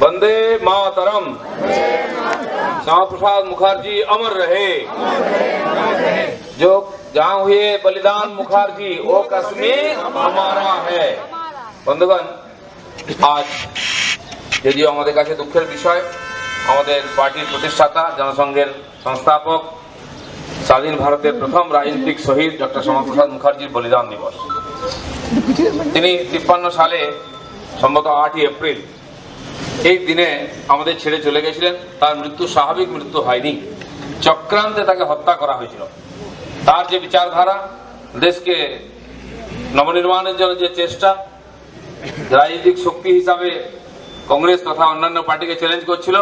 वंदे मातरम। श्यामा प्रसाद मुखर्जी अमर रहे। जो जहाँ हुए बलिदान मुखर्जी वो कश्मीर हमारा है। बंधुगण, आज यदिও আমাদের কাছে দুঃখের বিষয়, আমাদের পার্টির প্রতিষ্ঠাতা জনসংঘের সংস্থাপক স্বাধীন ভারতের প্রথম রাজনৈতিক শহীদ ডক্টর শ্যামা প্রসাদ মুখার্জির বলিদান দিবস। তিনি 53 সালে সম্ভবত 8 এপ্রিল এই দিনে আমাদের ছেড়ে চলে গেছিলেন। তার মৃত্যু স্বাভাবিক মৃত্যু হয়নি, চক্রান্তে তাকে হত্যা করা হয়েছিল। তার যে বিচারধারা, দেশকে নবনির্মাণের জন্য যে চেষ্টা, রাজনৈতিক শক্তি হিসাবে কংগ্রেস তথা অন্যান্য পার্টিকে চ্যালেঞ্জ করছিল,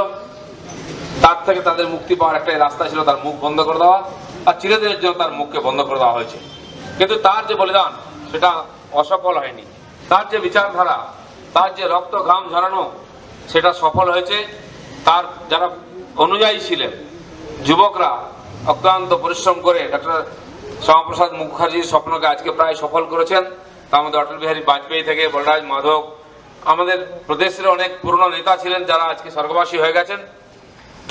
তার থেকে তাদের মুক্তি পাওয়ার একটাই রাস্তা ছিল তার মুখ বন্ধ করে দেওয়া, আর চিরদিনের জন্য তার মুখকে বন্ধ করে দেওয়া হয়েছে। কিন্তু তার যে বলিদান সেটা অসফল হয়নি। তার যে বিচারধারা, তার যে রক্ত ঘাম ঝরানো, সেটা সফল হয়েছে। তার যারা অনুযায়ী ছিলেন যুবকরা অক্লান্ত পরিশ্রম করে ডক্টর শ্যামাপ্রসাদ মুখার্জির স্বপ্নকে আজকে প্রায় সফল করেছেন। তার মধ্যে অটল বিহারী বাজপেয়ী থেকে বলরাজ মাধব, আমাদের প্রদেশের অনেক পুরনো নেতা ছিলেন যারা আজকে স্বর্গবাসী হয়ে গেছেন।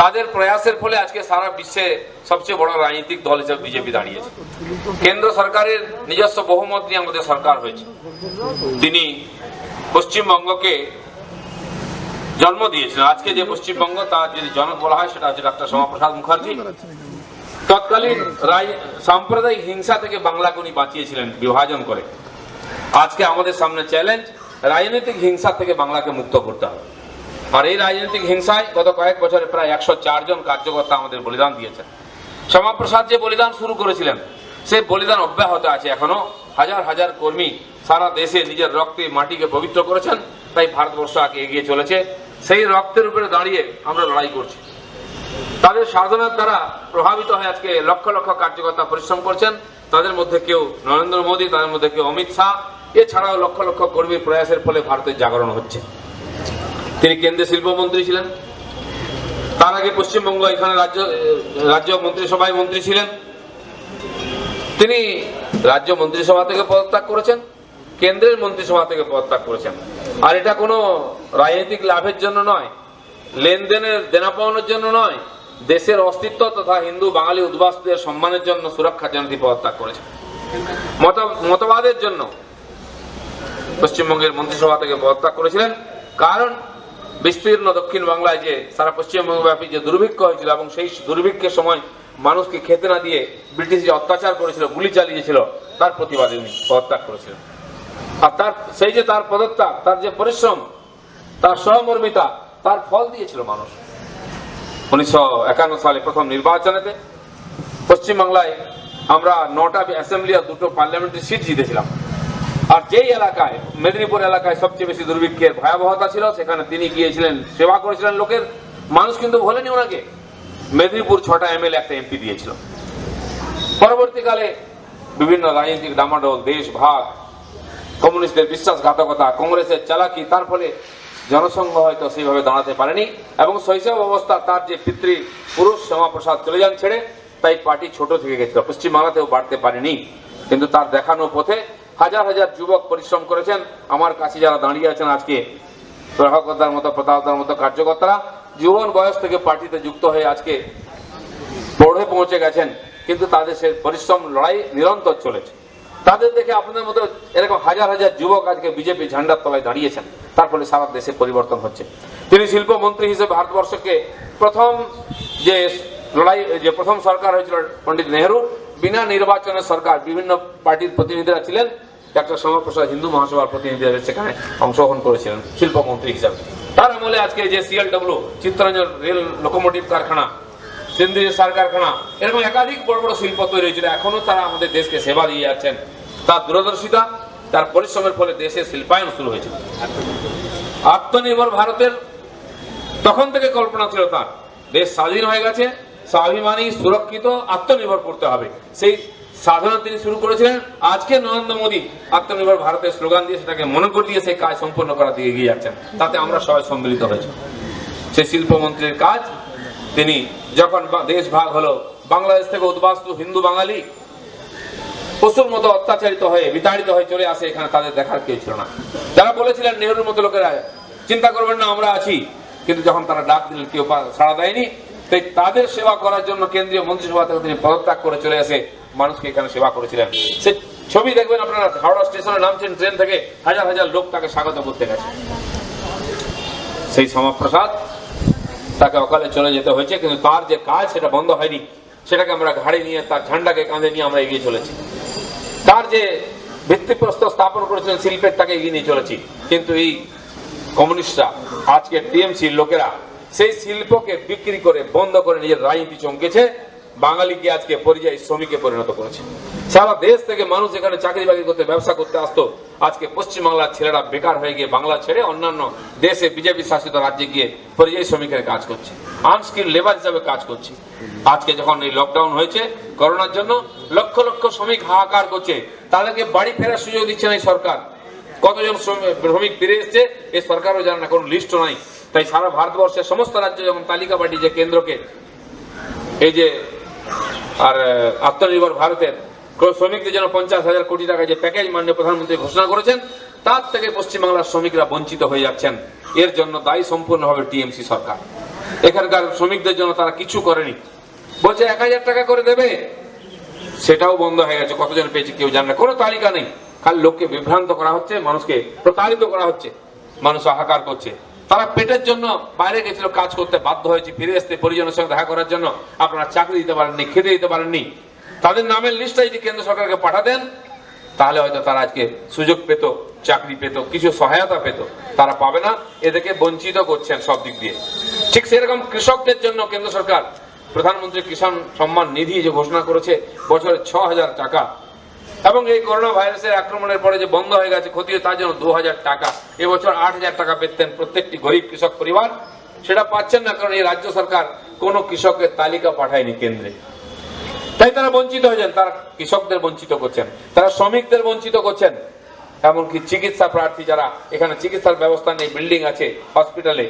তাদের প্রয়াসের ফলে আজকে সারা বিশ্বে সবচেয়ে বড় রাজনৈতিক দল হিসেবে বিজেপি দাঁড়িয়েছে। কেন্দ্র সরকারের নিজস্ব বহুমত নিয়ে আমাদের সরকার হয়েছে। তিনি পশ্চিমবঙ্গকে জন্ম দিয়েছিলেন। আজকে যে পশ্চিমবঙ্গ তার যদি জনক বলা হয় সেটা হচ্ছে ডক্টর শ্যামাপ্রসাদ মুখার্জি। তৎকালীন সাম্প্রদায়িক হিংসা থেকে বাংলাকে উনি বাঁচিয়েছিলেন বিভাজন করে। আজকে আমাদের সামনে চ্যালেঞ্জ, রাজনৈতিক হিংসা থেকে বাংলাকে মুক্ত করতে হবে। আর এই রাজনৈতিক হিংসায় গত কয়েক বছরে প্রায় 104 জন কার্যকর্তা আমাদের বলিদান দিয়েছেন। শ্যামাপ্রসাদ যে বলিদান শুরু করেছিলেন সেই বলিদান অব্যাহত আছে। এখনো হাজার হাজার কর্মী সারা দেশে নিজের রক্তে মাটিকে পবিত্র করেছেন। তাই ভারতবর্ষ আগে এগিয়ে চলেছে। সেই রক্তের উপরে দাঁড়িয়ে আমরা লড়াই করছি। তাদের সাধনার দ্বারা প্রভাবিত হয়ে আজকে লক্ষ লক্ষ কার্যকর্তা পরিশ্রম করছেন। তাদের মধ্যে কেউ নরেন্দ্র মোদী, তাদের মধ্যে কেউ অমিত শাহ, এছাড়াও লক্ষ লক্ষ কর্মীর প্রয়াসের ফলে ভারতের জাগরণ হচ্ছে। তিনি কেন্দ্রীয় শিল্পমন্ত্রী ছিলেন। তার আগে পশ্চিমবঙ্গ এখানে রাজ্য মন্ত্রিসভায় মন্ত্রী ছিলেন। তিনি রাজ্য মন্ত্রিসভা থেকে পদত্যাগ করেছেন, কেন্দ্রের মন্ত্রিসভা থেকে পদত্যাগ করেছেন। আর এটা কোনো রাজনৈতিক লাভের জন্য নয়, লেনদেনের দেনা পাওয়ানোর জন্য নয়, দেশের অস্তিত্ব তথা হিন্দু বাঙালি উদ্বাস্তুদের সম্মানের জন্য, সুরক্ষার জন্য তিনি পদত্যাগ করেছেন। মতবাদের জন্য পশ্চিমবঙ্গের মন্ত্রিসভা থেকে পদত্যাগ করেছিলেন। কারণ বিস্তীর্ণ দক্ষিণ বাংলায় যে সারা পশ্চিমবঙ্গব্যাপী যে দুর্ভিক্ষ হয়েছিল এবং সেই দুর্ভিক্ষের সময় মানুষকে খেতে না দিয়ে ব্রিটিশ যে অত্যাচার করেছিল, গুলি চালিয়েছিল, তার প্রতিবাদে উনি পদত্যাগ করেছিলেন। আর তার সেই যে তার পদত্যাগ, তার যে পরিশ্রম, তার সহমর্মিতা, তার ফল দিয়েছিল মানুষ। 1951 সালে প্রথম নির্বাচনেতে পশ্চিমবাংলায় আমরা 9টা অ্যাসেম্বলি আর 2টো পার্লামেন্টারি সিট জিতেছিলাম। আর যেই এলাকায়, মেদিনীপুর এলাকায় সবচেয়ে বেশি দুর্ভিক্ষের ভয়াবহতা ছিল, সেখানে তিনি গিয়েছিলেন, সেবা করেছিলেন লোকের। মানুষ কিন্তু ভোলেনি ওনাকে। মেদিনীপুর 6টা এমএলএ, একটা এমপি দিয়েছিল। পরবর্তীকালে বিভিন্ন রাজনৈতিক ডামাডোল, দেশ ভাগ, কমিউনিস্টদের বিশ্বাসঘাতকতা, কংগ্রেসের চালাকি, তার ফলে জনসংঘ হয়তো সেইভাবে দাঁড়াতে পারেনি। এবং শৈশব অবস্থা তার যে পিতৃ পুরুষ শ্যামাপ্রসাদ চলে যান ছেড়ে, তাই পার্টি ছোট থেকে গেছিল, পশ্চিমবাংলাতেও বাড়তে পারেনি। কিন্তু তার দেখানো পথে হাজার হাজার যুবক পরিশ্রম করেছেন। আমার কাছে যারা দাঁড়িয়ে আছেন আজকে, প্রভাকরদার মতো, প্রতাপদার মতো কার্যকর্তারা যুবন বয়স থেকে পার্টিতে যুক্ত হয়ে আজকে পৌঁছে পৌঁছে গেছেন। কিন্তু তাদের সে পরিশ্রম, লড়াই নিরন্তর চলেছে। তাদের দেখে আপনাদের মতো এরকম হাজার হাজার যুবক আজকে বিজেপি ঝান্ডার তলায় দাঁড়িয়েছেন। তার ফলে সারা দেশে পরিবর্তন হচ্ছে। তিনি শিল্পমন্ত্রী হিসেবে ভারতবর্ষকে প্রথম যে লড়াই, যে প্রথম সরকার হয়েছিল পন্ডিত নেহরু, বিনা নির্বাচনের সরকার, বিভিন্ন পার্টির প্রতিনিধিরা ছিলেন। ডক্টর শ্যামাপ্রসাদ হিন্দু মহাসভার প্রতিনিধিরা সেখানে অংশগ্রহণ করেছিলেন শিল্পমন্ত্রী হিসাবে। তার আমলে আজকে যে CLW, চিত্তরঞ্জন রেল লোকোমোটিভ কারখানা, সিন্ধুজি সার কারখানা, এরকম একাধিক বড় বড় শিল্প তৈরি হয়েছিল। এখনো তারা আমাদের দেশকে সেবা দিয়ে যাচ্ছেন। তার দূরদর্শিতা, তার পরিশ্রমের ফলে দেশের শিল্পায়ন শুরু হয়েছিল। আত্মনির্ভর ভারতের তখন থেকে কল্পনা ছিল তার। দেশ স্বাধীন হয়ে গেছে, স্বাভিমানী, সুরক্ষিত, আত্মনির্ভর করতে হবে। সেই সাধনা তিনি শুরু করেছিলেন। আজকে নরেন্দ্র মোদী আত্মনির্ভর ভারতের স্লোগান দিয়ে সেটাকে মনে করে দিয়ে সেই কাজ সম্পন্ন করা দিয়ে এগিয়ে যাচ্ছেন। তাতে আমরা সবাই সম্মিলিত হয়েছি। সেই শিল্পমন্ত্রীর কাজ, তিনি যখন দেশ ভাগ হলো, বাংলাদেশ থেকে উদ্বাস্তু হিন্দু বাঙালি পশুর মতো অত্যাচারিত হয়ে, বিতাড়িত হয়ে চলে আসে এখানে, তাদের দেখার কেউ ছিল না। যারা বলেছিলেন নেহরুর মতো লোকেরা, চিন্তা করবেন না, আমরা আছি, কিন্তু যখন তারা ডাক দিলেন কেউ সাড়া দেয়নি। তাই তাদের সেবা করার জন্য কেন্দ্রীয় মন্ত্রিসভা থেকে তিনি পদত্যাগ করে চলে আসে মানুষকে এখানে সেবা করেছিলেন। সে ছবি দেখবেন আপনারা, হাওড়া স্টেশনে নামছেন ট্রেন থেকে, হাজার হাজার লোক তাকে স্বাগত করতে গেছে। সেই শ্যামাপ্রসাদ তাকে অকালে চলে যেতে হয়েছে, কিন্তু তার যে কাজ সেটা বন্ধ হয়নি। সেটাকে আমরা ঘাড়ে নিয়ে, তার ঝান্ডাকে কাঁধে নিয়ে আমরা এগিয়ে চলেছি। তার যে ভিত্তিপ্রস্তর স্থাপন করেছিলেন শিল্পের, তাকে এগিয়ে নিয়ে চলেছি। কিন্তু এই কমিউনিস্টরা, আজকে টিএমসির লোকেরা সেই শিল্পকে বিক্রি করে বন্ধ করে নিজের রাজনীতি চমকেছে, বাঙালিকে আজকে পরিযায়ী শ্রমিকে পরিণত করেছে। সারা দেশ থেকে মানুষ এখানে চাকরি বাকরি করতে, ব্যবসা করতে আসতো, আজকে পশ্চিমবাংলার ছেলেরা বেকার হয়ে গিয়ে বাংলা ছেড়ে অন্যান্য দেশে বিজেপি শাসিত রাজ্যে গিয়ে পরিযায়ী শ্রমিকের কাজ করছে, আনস্কিল লেবার হিসাবে কাজ করছে। আজকে যখন এই লকডাউন হয়েছে করোনার জন্য, লক্ষ লক্ষ শ্রমিক হাহাকার করছে, তাদেরকে বাড়ি ফেরার সুযোগ দিচ্ছে না এই সরকার। কতজন শ্রমিক ফিরে এসছে এই সরকারও জানে না, কোনো লিস্টও নাই। তাই সারা ভারতবর্ষের সমস্ত রাজ্য যখন তালিকা পাঠিয়েছে কেন্দ্রকে, এই যে আর আত্মনির্ভর ভারতের শ্রমিকদের জন্য 50,000 কোটি টাকা যে প্যাকেজ মাননীয় প্রধানমন্ত্রী ঘোষণা করেছেন, তার থেকে পশ্চিমবাংলার শ্রমিকরা বঞ্চিত হয়ে যাচ্ছেন। এর জন্য দায়ী সম্পূর্ণভাবে টিএমসি সরকার। এখানকার শ্রমিকদের জন্য তারা কিছু করেনি। বলছে 1000 টাকা করে দেবে, সেটাও বন্ধ হয়ে গেছে। কতজন পেয়েছে কেউ জানে না, কোনো তালিকা নেই। খালি লোককে বিভ্রান্ত করা হচ্ছে, মানুষকে প্রতারিত করা হচ্ছে, মানুষ হাহাকার করছে। তারা পেটের জন্য বাইরে গেছিল, কাজ করতে বাধ্য হয়েছে, ফিরে আসতে পরিজনের সঙ্গে দেখা করার জন্য আপনারা চাকরি দিতে পারেননি, খেতে দিতে পারেননি। তাদের নামের লিস্টটা যদি কেন্দ্র সরকারকে পাঠাতেন, তাহলে হয়তো তারা আজকে সুযোগ পেত, চাকরি পেত, কিছু সহায়তা পেত। তারা পাবে না, এদেরকে বঞ্চিত করছেন সব দিক দিয়ে। ঠিক সেরকম কৃষকদের জন্য কেন্দ্র সরকার প্রধানমন্ত্রী কিষাণ সম্মান নিধি যে ঘোষণা করেছে, বছরে 6,000 টাকা, এবং এই করোনা ভাইরাসের আক্রমণের পরে যে বন্ধ হয়ে গেছে ক্ষতি, তার জন্য 2,000 টাকা। এবছর 8,000 টাকা পেতেন প্রত্যেকটি গরিব কৃষক পরিবার, সেটা পাচ্ছেন না, কারণ এই রাজ্য সরকার কোন কৃষকের তালিকা পাঠায়নি কেন্দ্রে। তাই তারা বঞ্চিত হয়েছেন। তারা কৃষকদের বঞ্চিত করছেন, তারা শ্রমিকদের বঞ্চিত করছেন। এমনকি চিকিৎসা প্রার্থী যারা, এখানে চিকিৎসার ব্যবস্থা নেই, বিল্ডিং আছে হসপিটালে,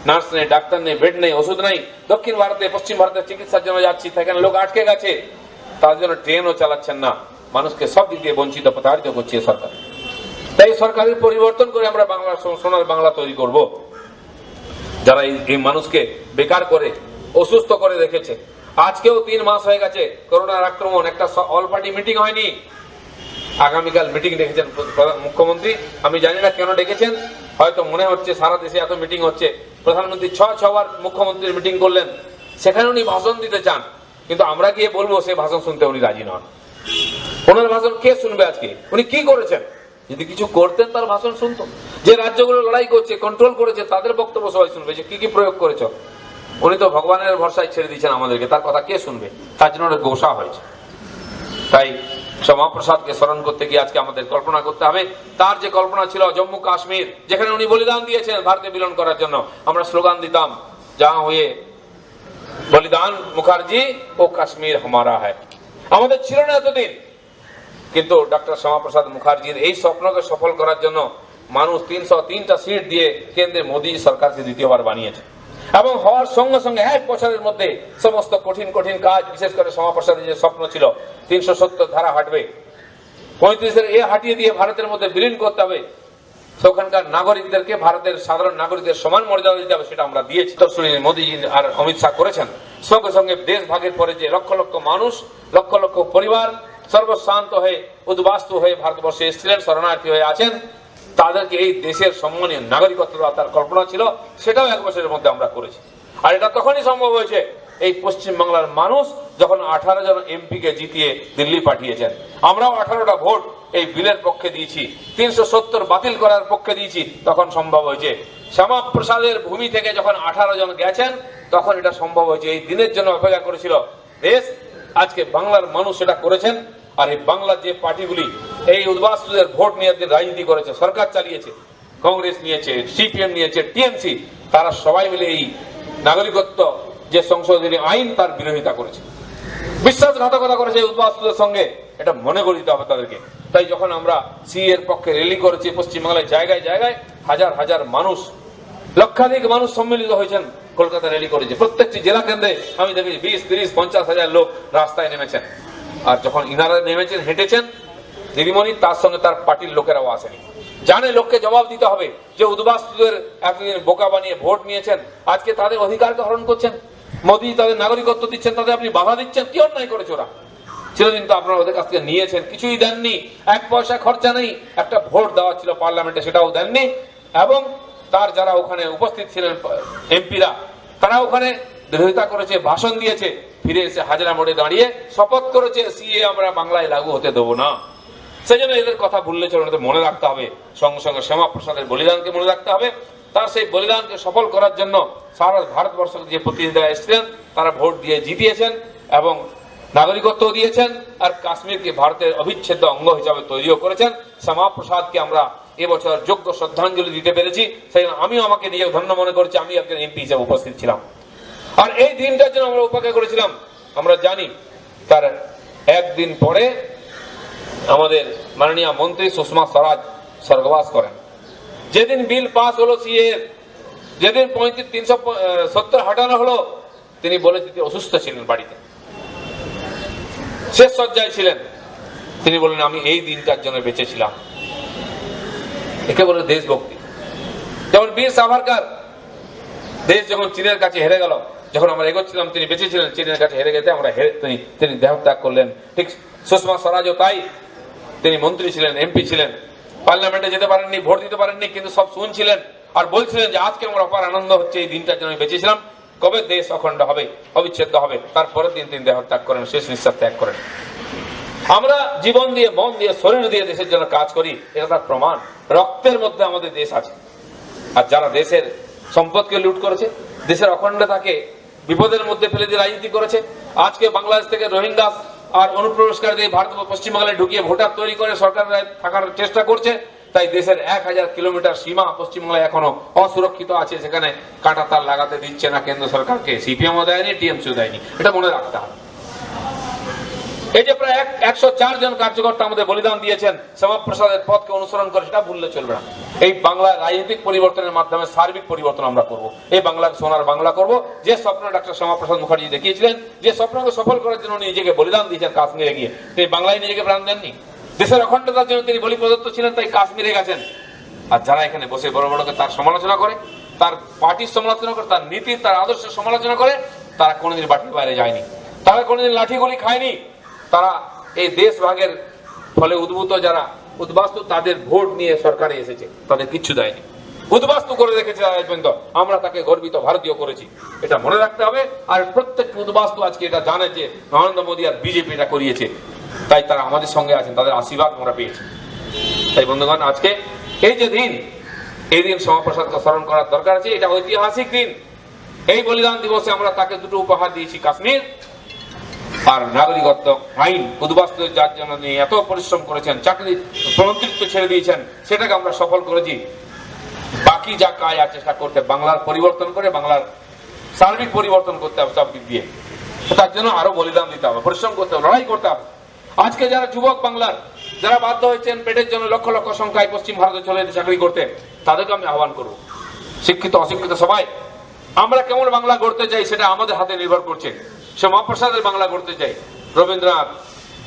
নার্স নেই, ডাক্তার নেই, বেড নেই, ওষুধ নেই। দক্ষিণ ভারতে, পশ্চিম ভারতে চিকিৎসার জন্য যাচ্ছি, সেখানে লোক আটকে গেছে, তার জন্য ট্রেনও চালাচ্ছেন না। মানুষকে সব দিক দিয়ে বঞ্চিত, প্রতারিত করছে সরকার। তাই সরকারের পরিবর্তন করে আমরা বাংলা, সোনার বাংলা তৈরি করব। যারা এই মানুষকে বেকার করে, অসুস্থ করে রেখেছে। আজকেও 3 মাস হয়ে গেছে করোনার আক্রমণ, একটা অল পার্টি মিটিং হয়নি। আগামীকাল মিটিং ডেকেছেন মুখ্যমন্ত্রী, আমি জানি না কেন ডেকেছেন। হয়তো মনে হচ্ছে সারা দেশে এত মিটিং হচ্ছে, প্রধানমন্ত্রী 6 বার মুখ্যমন্ত্রীর মিটিং করলেন, সেখানে উনি ভাষণ দিতে চান, কিন্তু আমরা গিয়ে বলবো সে ভাষণ শুনতে উনি রাজি নন। ওনার ভাষণ কে শুনবে? আজকে উনি কি করেছেন? যদি কিছু করতেন তার ভাষণ শুনতো। যে রাজ্যগুলো লড়াই করছে, কন্ট্রোল করেছে, তাদের বক্তব্য সবাই শুনবে, যে কি কি প্রয়োগ করেছ। উনি তো ভগবানের ভরসায় ছেড়ে দিয়েছেন আমাদেরকে, তার কথা কে শুনবে? তার জন্য গোসা হয়েছে। তাই শ্যামাপ্রসাদকে স্মরণ করতে গিয়ে আজকে আমাদের কল্পনা করতে হবে, তার যে কল্পনা ছিল জম্মু কাশ্মীর, যেখানে উনি বলিদান দিয়েছেন ভারতে বিলীন করার জন্য। আমরা স্লোগান দিতাম, যা হুয়ে বলিদান মুখার্জি ও কাশ্মীর হামারা হ্যায়। আমাদের ছিল না এতদিন, কিন্তু ডক্টর শ্যামাপ্রসাদ মুখার্জির এই স্বপ্নকে সফল করার জন্য মানুষ 303টা সিট দিয়ে কেন্দ্রে মোদী সরকারকে দ্বিতীয়বার বানিয়েছে। এবং হওয়ার সঙ্গে সঙ্গে 1 বছরের মধ্যে সমস্ত কঠিন কঠিন কাজ, বিশেষ করে শ্যামাপ্রসাদের যে স্বপ্ন ছিল 370 ধারা হাঁটবে, 35-এর এ হাঁটিয়ে দিয়ে ভারতের মধ্যে বিলীন করতে হবে, সেখানকার নাগরিকদেরকে ভারতের সাধারণ নাগরিকদের সমান মর্যাদা দিতে হবে, সেটা আমরা দিয়েছি। তো মোদী আর অমিত শাহ করেছেন। সঙ্গে সঙ্গে দেশ ভাগের পরে যে লক্ষ লক্ষ মানুষ, লক্ষ লক্ষ পরিবার সর্বশান্ত হয়ে, উদ্বাস্তু হয়ে ভারতবর্ষে এসেছিলেন, শরণার্থী হয়ে আছেন, তাদেরকে এই দেশের সম্মানীয় নাগরিকত্ব দেওয়ার তার কল্পনা ছিল, সেটাও 1 বছরের মধ্যে আমরা করেছি। আর এটা তখনই সম্ভব হয়েছে এই পশ্চিম বাংলার মানুষ যখন 18 জন এমপিকে জিতিয়ে দিল্লি পাঠিয়েছেন। আমরাও 18টা ভোট এই বিলের পক্ষে দিয়েছি, 370 বাতিল করার পক্ষে দিয়েছি, তখন সম্ভব হয়েছে। শ্যামাপ্রসাদের ভূমি থেকে যখন 18 জন গেছেন, তখন এটা সম্ভব হয়েছে। এই দিনের জন্য অপেক্ষা করেছিল দেশ, আজকে বাংলার মানুষ সেটা করেছেন। আর এই বাংলার যে পার্টিগুলি এই উদ্বাস্তুদের ভোট নিয়ে রাজনীতি করেছে, সরকার চালিয়েছে, কংগ্রেস নিয়েছে, সিপিএম নিয়েছে, টিএমসি, তারা সবাই মিলে এই নাগরিকত্ব যে সংশোধনী আইন তার বিরোধিতা করেছে, বিশ্বাসঘাতকতা করেছে উদ্বাস্তুদের সঙ্গে। এটা মনে করে দিতে হবে তাদেরকে। তাই যখন আমরা সি এর পক্ষে র্যালি করেছি পশ্চিমবাংলায়, জায়গায় জায়গায় হাজার হাজার মানুষ, লক্ষাধিক মানুষ সম্মিলিত হয়েছেন, কলকাতা র্যালি করেছে। প্রত্যেকটি জেলা কেন্দ্রে আমি দেখেছি 20, 30, 50 হাজার লোক রাস্তায় নেমেছেন। আর যখন ইনারা নেমেছেন, হেঁটেছেন, দিদিমণি, তার সঙ্গে তার পার্টির লোকেরাও আসেনি। জানে লোককে জবাব দিতে হবে যে উদ্বাস্তুদের এতদিন বোকা বানিয়ে ভোট নিয়েছেন, আজকে তাদের অধিকারকে হরণ করছেন। মোদী তাদের নাগরিকত্ব দিচ্ছেন, তাদের আপনি বাধা দিচ্ছেন। কি অন্যায় করেছে ওরা? চিরদিন তো আপনারা ওদের কাছ থেকে নিয়েছেন, কিছুই দেননি, এক পয়সা খরচা নেই। একটা ভোট দেওয়া ছিল পার্লামেন্টে, সেটাও দেননি। এবং তার যারা ওখানে উপস্থিত ছিলেন এমপিরা, তারা ওখানে বিরোধিতা করেছে, ভাষণ দিয়েছে, ফিরে এসে হাজরা মোড়ে দাঁড়িয়ে শপথ করেছে সিএ আমরা বাংলায় লাগু হতে দেবো না। সেই জন্য এদের কথা ভুললে চলবে, মনে রাখতে হবে। সঙ্গে সঙ্গে শ্যামা প্রসাদের বলিদানকে মনে রাখতে হবে। তার সেই বলিদানকে সফল করার জন্য সারা ভারতবর্ষ যে প্রতিনিধিরা এসেছিলেন তারা ভোট দিয়ে জিতিয়েছেন এবং নাগরিকত্ব দিয়েছেন, আর কাশ্মীরকে ভারতের অবিচ্ছেদ্য অঙ্গ হিসাবে তৈরিও করেছেন। শ্যামা প্রসাদকে আমরা এবছর যোগ্য শ্রদ্ধাঞ্জলি দিতে পেরেছি। সেই জন্য আমিও আমাকে নিজে ধন্য মনে করছি, আমি একজন এমপি হিসেবে উপস্থিত ছিলাম। আর এই দিনটার জন্য আমরা অপেক্ষা করেছিলাম। আমরা জানি তার একদিন পরে আমাদের মাননীয় মন্ত্রী সুষমা স্বরাজ স্বর্গবাস করেন। যেদিন বিল পাস হলো সিএ, যেদিন 370 হটানো হলো, তিনি বলেছেন তিনি অসুস্থ ছিলেন, বাড়িতে শেষ শয্যায় ছিলেন। তিনি বললেন আমি এই দিনটার জন্য বেঁচেছিলাম। একে বলে দেশভক্তি। যেমন বীর সাভারকর, দেশ যখন চীনের কাছে হেরে গেল, যখন আমরা এগোচ্ছিলাম তিনি বেঁচেছিলেন, চীনের কাছে হেরে গেছে আমরা তিনি দেহত্যাগ করলেন। ঠিক সুষমা স্বরাজও তাই। তিনি মন্ত্রী ছিলেন, এমপি ছিলেন, পার্লামেন্টে যেতে পারেননি, ভোট দিতে পারেননি, কিন্তু সব শুনছিলেন আর বলছিলেন যে আজকে আমার অপার আনন্দ হচ্ছে, এই দিনটার জন্য বেঁচেছিলাম, কবে দেশ অখণ্ড হবে, অবিচ্ছেদ্য হবে। তারপরের দিন তিনি দেহত্যাগ করেন, শেষ নিঃশ্বাস ত্যাগ করেন। আমরা জীবন দিয়ে, মন দিয়ে, শরীর দিয়ে দেশের জন্য কাজ করি, এটা তার প্রমাণ। রক্তের মধ্যে আমাদের দেশ আছে। আর যারা দেশের সম্পদকে লুট করেছে, দেশের অখণ্ডতাকে বিপদের মধ্যে ফেলে দিয়ে রাজনীতি করেছে, আজকে বাংলাদেশ থেকে রোহিঙ্গা আর অনুপ্রবেশকারীদের ভারত পশ্চিমবাংলায় ঢুকিয়ে ভোটার তৈরি করে সরকার থাকার চেষ্টা করছে। তাই দেশের 1000 কিলোমিটার সীমা পশ্চিমবাংলায় এখনো অসুরক্ষিত আছে, সেখানে কাঁটা তার লাগাতে দিচ্ছে না কেন্দ্র সরকারকে। সিপিএমও দেয়নি, টিএমসিও দেয়নি, এটা মনে রাখতে হবে। এই যে প্রায় 104 জন কার্যকর্তা আমাদের বলিদান দিয়েছেন শ্যামা প্রসাদের পথকে অনুসরণ করে, সেটা ভুললে চলবে না। এই বাংলার রাজনৈতিক পরিবর্তনের মাধ্যমে সার্বিক পরিবর্তন আমরা করব। এই বাংলাকে সোনার বাংলা করব। যে স্বপ্ন ডক্টর শ্যামা প্রসাদ মুখার্জি দেখিয়েছিলেন, যে স্বপ্নকে সফল করার জন্য নিজেকে বলিদান দিয়েছেন কাশ্মীরে গিয়ে, তিনি বাংলায় নিজেকে প্রাণ দেননি। দেশের অখণ্ডতার জন্য তিনি বলি প্রদত্ত ছিলেন, তাই কাশ্মীরে গেছেন। আর যারা এখানে বসে বড় বড়কে তার সমালোচনা করে, তার পার্টির সমালোচনা করে, তার নীতি, তার আদর্শের সমালোচনা করে, তারা কোনোদিন বাটির বাইরে যায়নি, তারা কোনোদিন লাঠিগুলি খায়নি। তারা এই দেশ ভাগের ফলে উদ্ভূত যারা উদ্বাস্তু, তাদের ভোট নিয়ে সরকারে এসেছে, তাদের কিচ্ছু দেয়নি। উদ্বাস্তু করে রেখেছে পর্যন্ত, আমরা তাকে গর্বিত ভারতীয় করেছি, এটা মনে রাখতে হবে। আর প্রত্যেক উদ্বাস্তু আজকে এটা জানে যে নরেন্দ্র মোদী আর বিজেপি এটা করিয়েছে, তাই তারা আমাদের সঙ্গে আছেন, তাদের আশীর্বাদ আমরা পেয়েছি। তাই বন্ধুগণ, আজকে এই যে দিন, এই দিন শ্যামা প্রসাদকে স্মরণ করার দরকার আছে। এটা ঐতিহাসিক দিন। এই বলিদান দিবসে আমরা তাকে দুটো উপহার দিয়েছি, কাশ্মীর আর নাগরিকত্ব আইন। উদ্বাস্তুদের যার জন্য এত পরিশ্রম করেছেন, চাকরি মন্ত্রিত্ব ছেড়ে দিয়েছেন, সেটাকে আমরা সফল করেছি। বাকি যা কাজ আছে সেটা করতে, বাংলার পরিবর্তন করে, বাংলার সার্বিক পরিবর্তন করতে হবে সব দিক দিয়ে। তার জন্য আরো বলিদান দিতে হবে, পরিশ্রম করতে হবে, লড়াই করতে হবে। আজকে যারা যুবক বাংলার, যারা বাধ্য হয়েছেন পেটের জন্য লক্ষ লক্ষ সংখ্যায় পশ্চিম ভারতে চলে যেতে চাকরি করতে, তাদেরকে আমি আহ্বান করবো, শিক্ষিত অশিক্ষিত সবাই, আমরা কেমন বাংলা গড়তে চাই সেটা আমাদের হাতে নির্ভর করছে। শ্যামা প্রসাদের বাংলা গড়তে চাই, রবীন্দ্রনাথ,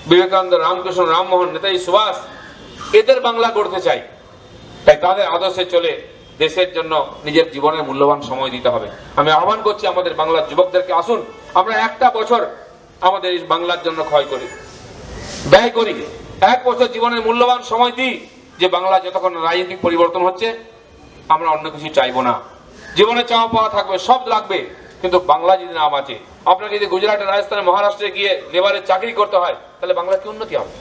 বিবেকানন্দ, রামকৃষ্ণ, রামমোহন, নেতাজি সুভাষ, এদের বাংলা গড়তে চাই। তাই তাদের আদর্শে চলে দেশের জন্য নিজের জীবনের মূল্যবান সময় দিতে হবে। আমি আহ্বান করছি আমাদের বাংলার যুবকদেরকে, আসুন আমরা একটা বছর আমাদের বাংলার জন্য ক্ষয় করি, ব্যয় করি, 1 বছর জীবনের মূল্যবান সময় দিই, যে বাংলা যতক্ষণ রাজনৈতিক পরিবর্তন হচ্ছে আমরা অন্য কিছু চাইবো না। জীবনে চাওয়া পাওয়া থাকবে, সব লাগবে, কিন্তু বাংলা যদি নাম আছে। আপনাকে যদি গুজরাটে, রাজস্থানে, মহারাষ্ট্রে গিয়ে লেবারের চাকরি করতে হয়, তাহলে বাংলা কি উন্নতি হবে?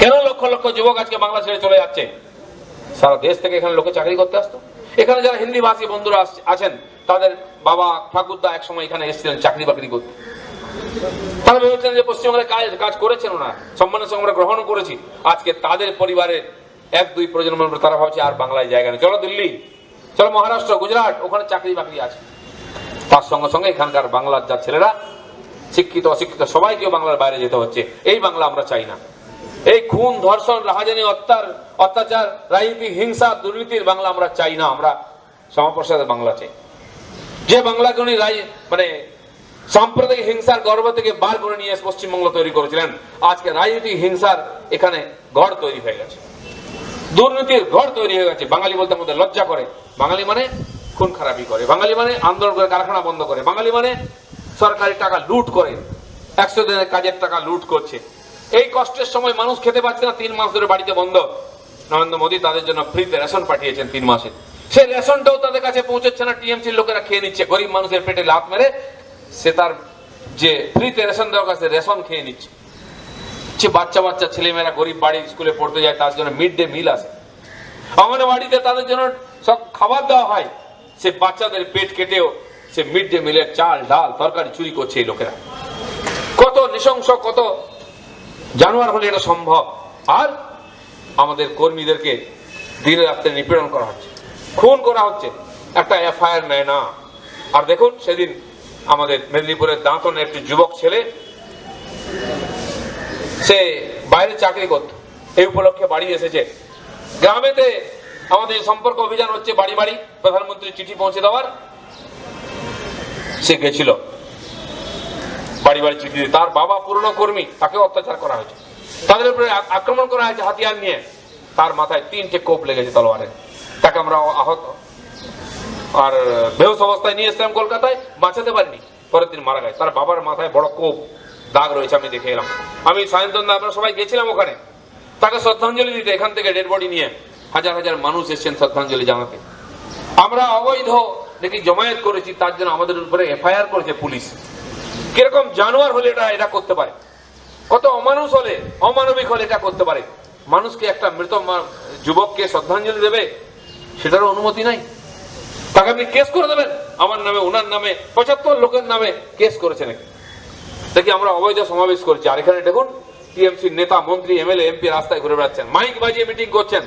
কেন লক্ষ লক্ষ যুবক আজকে বাংলা ছেড়ে চলে যাচ্ছে? সারা দেশ থেকে এখানে লোকে চাকরি করতে আসতো। এখানে যারা হিন্দি ভাষী বন্ধুরা আছেন, তাদের বাবা ঠাকুরদা একসময় এখানে এসেছিলেন চাকরি বাকরি করতে। তারা ভেবেছিলেন যে পশ্চিমবঙ্গে কাজ করেছেন ওনারা, সম্মানের সঙ্গে আমরা গ্রহণ করেছি। আজকে তাদের পরিবারের 1-2 প্রজন্মের পর তারা ভাবছে আর বাংলায় জায়গা নেই, চলো দিল্লি, চলো মহারাষ্ট্র, গুজরাট, ওখানে চাকরি বাকরি আছে। তার সঙ্গে সঙ্গে এখানকার বাংলার যা ছেলেরা শিক্ষিত অশিক্ষিত সবাইকেও বাংলার বাইরে যেতে হচ্ছে। এই বাংলা আমরা চাই না। এই খুন, ধর্ষণ, রাহাজানি, অত্যাচার, রাজনীতি, হিংসা, দুর্নীতির বাংলা আমরা চাই না। আমরা শ্যামা প্রসাদের বাংলা চাই, যে বাংলাকে উনি মানে সাম্প্রদায়িক হিংসার গর্ভ থেকে বার করে নিয়ে পশ্চিমবঙ্গ তৈরি করেছিলেন। আজকে রাজনীতিক হিংসার এখানে গড় তৈরি হয়ে গেছে। দুর্নীতির ঘর তৈরি হয়ে গেছে। বাঙালি বলতে আমাদের লজ্জা করে। বাঙালি মানে খুন খারাপি করে, বাঙালি মানে আন্দোলন করে, কারখানা বন্ধ করে, বাঙালি মানে সরকারি টাকা লুট করে, 100 দিনের কাজের টাকা লুট করছে। এই কষ্টের সময় মানুষ খেতে পাচ্ছে না, 3 মাস ধরে বাড়িতে বন্ধ। নরেন্দ্র মোদী তাদের জন্য ফ্রিতে রেশন পাঠিয়েছেন 3 মাসে। সেই রেশনটাও তাদের কাছে পৌঁছচ্ছে না, টিএমসির লোকেরা খেয়ে নিচ্ছে। গরিব মানুষের পেটে লাথ মেরে সে তার যে ফ্রিতে রেশন দেওয়ার কাছে রেশন খেয়ে নিচ্ছে। যে বাচ্চা বাচ্চা ছেলেমেয়েরা গরিব বাড়ি স্কুলে পড়তে যায়, তার জন্য মিড ডে মিল আছে। আমাদের বাড়িতে তাদের জন্য সব খাবার দেওয়া হয়, সে বাচ্চাদের পেট কেটেও সে মিড ডে মিলের চাল ডাল তরকারি চুরি করছে এই লোকেরা। কত নৃশংস, কত জানোয়ার হলে এটা সম্ভব? আর আমাদের কর্মীদেরকে দিনে রাত্রে নিপীড়ন করা হচ্ছে, খুন করা হচ্ছে, একটা এফআইআর নেয় না। আর দেখুন সেদিন আমাদের মেদিনীপুরের দাঁতনে একটি যুবক ছেলে, সে বাইরে চাকরি করত, এই উপলক্ষে বাড়ি এসেছে। গ্রামেতে আমাদের সম্পর্ক অভিযান হচ্ছে, বাড়ি বাড়ি প্রধানমন্ত্রী চিঠি পৌঁছে দেওয়ার। সে গেছিল বাড়ি বাড়ি চিঠি দিয়ে। তার বাবা পুরনো কর্মী, তাকে অত্যাচার করা হয়েছে, তাদের উপরে আক্রমণ করা হয়েছে হাতিয়ার নিয়ে। তার মাথায় 3টে কোপ লেগেছে তলোয়ারের। তাকে আমরা আহত আর বেহুশ অবস্থায় নিয়ে এসেছিলাম কলকাতায়, বাঁচাতে পারিনি, পরের দিন মারা গেছে। তার বাবার মাথায় বড় কোপ দাগ রয়েছে, আমি দেখে এলাম। আমি সায়ন্তন দা, আমরা সবাই গেছিলাম ওখানে তাকে শ্রদ্ধাঞ্জলি দিতে। এখান থেকে ডেড বডি নিয়ে হাজার হাজার মানুষ এসেছেন শ্রদ্ধাঞ্জলি জানাতে। আমরা অবৈধ দেখি জমায়েত করেছি, তার জন্য আমাদের উপরে এফআইআর করেছে পুলিশ। কিরকম জানোয়ার হলে এটা করতে পারে? কত অমানুষ হলে, অমানবিক হলে এটা করতে পারে? মানুষকে, একটা মৃত যুবককে শ্রদ্ধাঞ্জলি দেবে, সেটারও অনুমতি নাই। তাকে আপনি কেস করে দেবেন, আমার নামে, ওনার নামে, 75 লোকের নামে কেস করেছে নাকি? দেখি আমরা অবৈধ সমাবেশ করছি, আর এখানে দেখুন টিএমসির নেতা, মন্ত্রী, এমএলএ, এমপি রাস্তায় ঘুরে বেড়াচ্ছেন, মাইক বাজিয়ে মিটিং করছেন,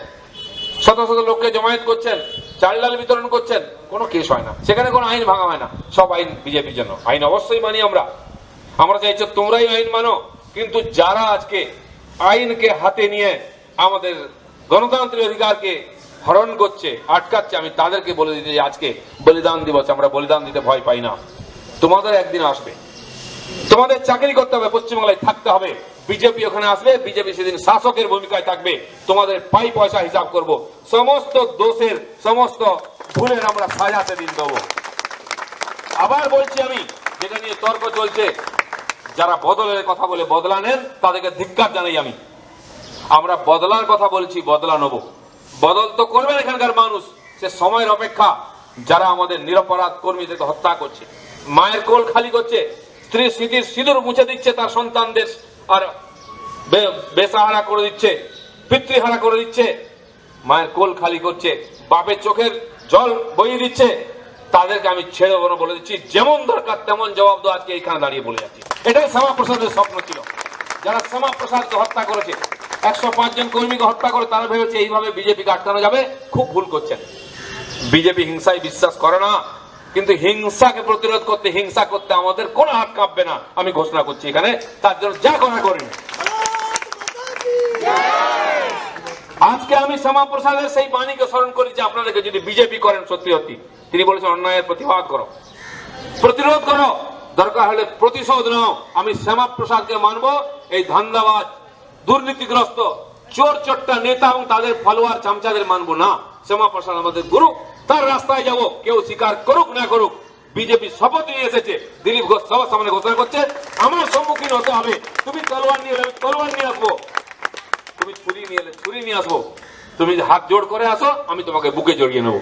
শত শত লোককে জমায়েত করছেন, চাল ডাল বিতরণ করছেন, কোনো কেস হয় না। সেখানে কোনো আইন ভাঙা হয় না, সব আইন বিজেপির জন্য। আইন অবশ্যই মানি আমরা, আমরা চাইছি তোমরাই আইন মানো। কিন্তু যারা আজকে আইনকে হাতে নিয়ে আমাদের গণতান্ত্রিক অধিকারকে হরণ করছে, আটকাচ্ছে, আমি তাদেরকে বলে দিতে, আজকে বলিদান দিবস, আমরা বলিদান দিতে ভয় পাই না। তোমাদের একদিন আসবে, তোমাদের চাকরি করতে হবে, পশ্চিমবাংলায় থাকতে হবে, বিজেপি ওখানে আসবে, বিজেপি সেদিন শাসকের ভূমিকায় থাকবে, তোমাদের পাই পয়সা হিসাব করব, সমস্ত দোষের, সমস্ত ভুলের আমরা সাজা সেদিন দেবো। আবার বলছি আমি, যেটা নিয়ে তর্ক চলছে, যারা বদলের কথা বলে বদলা নেন, তাদেরকে ধিক্কার জানাই আমি। আমরা বদলার কথা বলছি, বদলা নেব। বদল তো করবেন এখানকার মানুষ, সে সময়ের অপেক্ষা। যারা আমাদের নিরপরাধ কর্মীদেরকে হত্যা করছে, মায়ের কোল খালি করছে, স্ত্রী স্মৃতির সিঁদুর মুছে দিচ্ছে তার সন্তানদের, আর বেসাহারা করে দিচ্ছে, পিতৃহারা করে দিচ্ছে, মায়ের কোল খালি করছে, বাপের চোখের জল বইয়ে দিচ্ছে, তাদেরকে আমি ছেড়ে দেবো না বলে দিচ্ছি। যেমন দরকার তেমন জবাব দেওয়া, আজকে এইখানে দাঁড়িয়ে বলে যাচ্ছি। এটাই শ্যামাপ্রসাদের স্বপ্ন ছিল। যারা শ্যামাপ্রসাদকে হত্যা করেছে, 105 জন কর্মীকে হত্যা করে, তারা ভেবেছে এইভাবে বিজেপিকে আটকানো যাবে। খুব ভুল করছেন। বিজেপি হিংসায় বিশ্বাস করে না, কিন্তু হিংসাকে প্রতিরোধ করতে, হিংসা করতে আমাদের কোনো হাত কাঁপবে না, আমি ঘোষণা করছি এখানে। তার জন্য যা করা করেন। আজকে আমি শ্যামাপ্রসাদের সেই বাণীকে স্মরণ করি যে আপনাদেরকে যদি বিজেপি করেন সত্যি সত্যি, তিনি বলেছেন অন্যায়ের প্রতিবাদ করো, প্রতিরোধ করো, দরকার হলে প্রতিশোধ নাও। আমি শ্যামাপ্রসাদকে মানবো, এই ধান্দাবাজ, দুর্নীতিগ্রস্ত, চোর চোট্টা নেতা এবং তাদের ফলোয়ার চামচাদের মানবো না। শ্যামাপ্রসাদ আমাদের গুরু, তার রাস্তায় যাব, কেউ স্বীকার করুক না করুক। বিজেপি শপথ নিয়ে এসেছে, দিলীপ ঘোষ সবার সামনে ঘোষণা করছে, আমার সম্মুখীন হতে হবে। তুমি তলোয়ার নিয়ে এলে তলোয়ার নিয়ে আসবো, তুমি ছুরি নিয়ে এলে ছুরি নিয়ে আসবো, তুমি হাত জোড় করে আসো, আমি তোমাকে বুকে জড়িয়ে নেবো।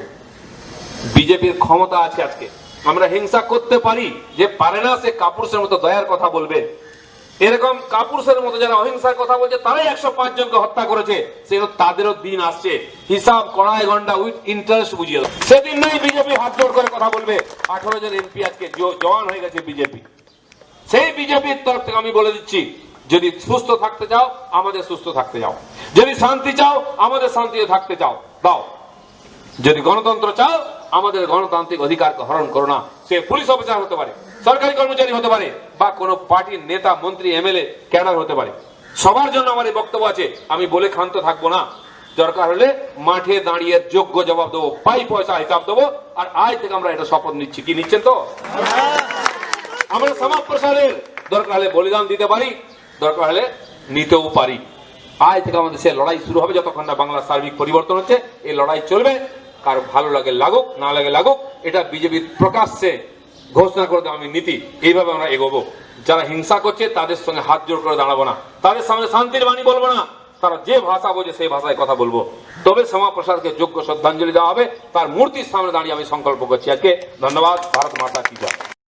বিজেপির ক্ষমতা আছে আজকে। আমরা হিংসা করতে পারি, যে পারে না সে কাপুরুষের মতো দয়ার কথা বলবে। এরকম কাপুরুষের মতো যারা অহিংসার কথা বলছে, তারাই 105 জনকে হত্যা করেছে, সেগুলো তাদেরও দিন আসছে। হিসাব কড়াই ঘন্টা উইথ ইন্টারেস্ট বুঝিয়ে দাও। সেদিন নাই বিজেপি হাত জোড় করে কথা বলবে। 18 জন এমপি আজকে জওয়ান হয়ে গেছে বিজেপি। সেই বিজেপির তরফ থেকে আমি বলে দিচ্ছি, যদি সুস্থ থাকতে চাও আমাদের সুস্থ থাকতে যাও, যদি শান্তি চাও আমাদের শান্তিতে থাকতে চাও দাও, যদি গণতন্ত্র চাও আমাদের গণতান্ত্রিক অধিকারকে হরণ করো না। সে পুলিশ অফিসার হতে পারে, সরকারি কর্মচারী হতে পারে, বা কোন পার্টির নেতা, মন্ত্রী, এমএলএ, ক্যাডার হতে পারে। সবার জন্য আমার এই বক্তব্য আছে। আমি বলে ক্ষান্ত থাকবো না। দরকার হলে মাঠে দাঁড়িয়ে যোগ্য জবাব দেবো, পাই পয়সা হিসাব দেবো। আর আজ থেকে আমরা এটা শপথ নিচ্ছি। কি নিচ্ছেন তো? আমরা শ্যামাপ্রসাদের দরকার হলে বলিদান দিতে পারি, দরকার হলে নিতেও পারি। আজ থেকে আমাদের সে লড়াই শুরু হবে, যতক্ষণ না বাংলার সার্বিক পরিবর্তন হচ্ছে এই লড়াই চলবে। কারো ভালো লাগে লাগুক, না লাগে লাগুক, এটা বিজেপির প্রকাশ্যে ঘোষণা করে দেওয়া আমি নীতি। এইভাবে আমরা এগোবো। যারা হিংসা করছে তাদের সঙ্গে হাত জোড় করে দাঁড়াবো না, তাদের সামনে শান্তির বাণী বলবো না, তারা যে ভাষা বোঝে সেই ভাষায় কথা বলবো। তবে শ্যামাপ্রসাদকে যোগ্য শ্রদ্ধাঞ্জলি দেওয়া হবে। তার মূর্তির সামনে দাঁড়িয়ে আমি সংকল্প করছি আজকে। ধন্যবাদ। ভারত মাতা কি জয়।